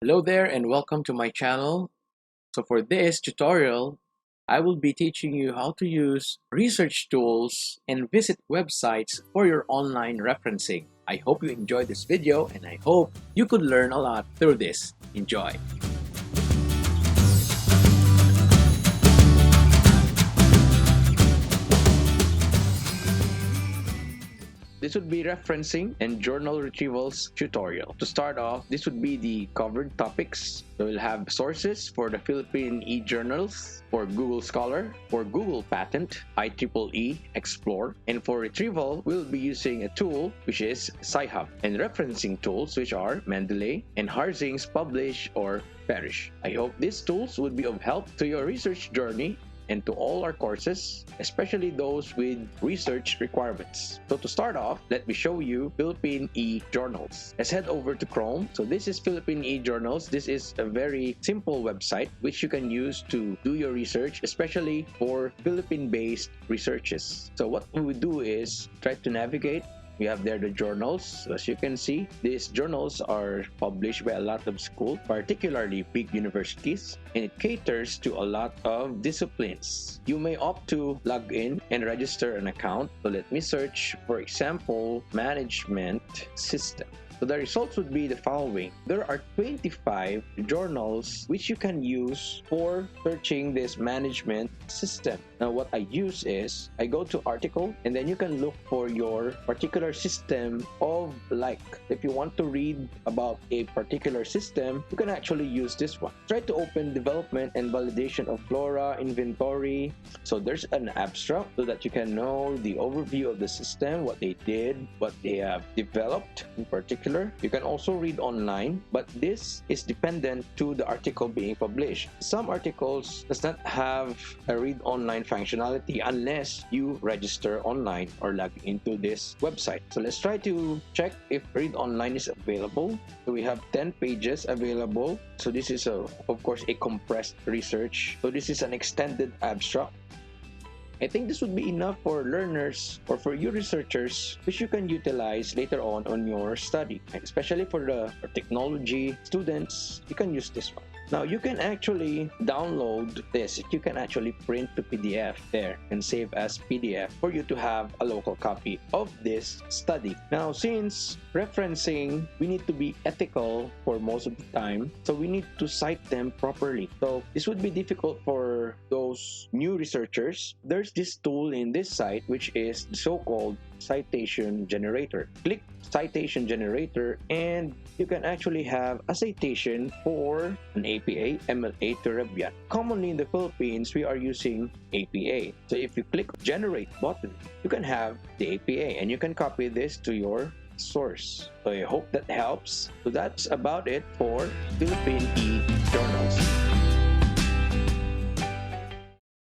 Hello there and welcome to my channel. So for this tutorial, I will be teaching you how to use research tools and visit websites for your online referencing. I hope you enjoyed this video and I hope you could learn a lot through this. Enjoy! This would be referencing and journal retrievals tutorial. To start off, this would be the covered topics. So we'll have sources for the Philippine E Journals, for Google Scholar, for Google Patent, IEEE Explore, and for retrieval, we'll be using a tool which is Sci-Hub, and referencing tools which are Mendeley and Harzing's Publish or Perish. I hope these tools would be of help to your research journey and to all our courses, especially those with research requirements. So to start off, let me show you Philippine E Journals. Let's head over to Chrome. So this is Philippine E Journals. This is a very simple website which you can use to do your research, especially for Philippine-based researches. So what we would do is try to navigate. We have there the journals. As you can see, these journals are published by a lot of schools, particularly big universities, and it caters to a lot of disciplines. You may opt to log in and register an account. So let me search, for example, management system. So the results would be the following. There are 25 journals which you can use for searching this management system. Now what I use is, I go to article and then you can look for your particular system of like. If you want to read about a particular system, you can actually use this one. Try to open development and validation of flora, inventory. So there's an abstract so that you can know the overview of the system, what they did, what they have developed in particular. You can also read online, but this is dependent to the article being published. Some articles does not have a read online functionality unless you register online or log into this website. So let's try to check if read online is available. So we have 10 pages available. So this is of course a compressed research. So this is an extended abstract. I think this would be enough for learners or for you researchers, which you can utilize later on your study. Especially for the technology students, you can use this one. Now you can actually download this. You can actually print to PDF there and save as PDF for you to have a local copy of this study. Now since referencing, we need to be ethical for most of the time, so we need to cite them properly. So this would be difficult for those new researchers. There's this tool in this site which is the so-called citation generator. Click citation generator and you can actually have a citation for an APA, MLA to Revian. Commonly in the Philippines, we are using APA. So if you click generate button, you can have the APA and you can copy this to your source. So I hope that helps. So that's about it for Philippine E Journals.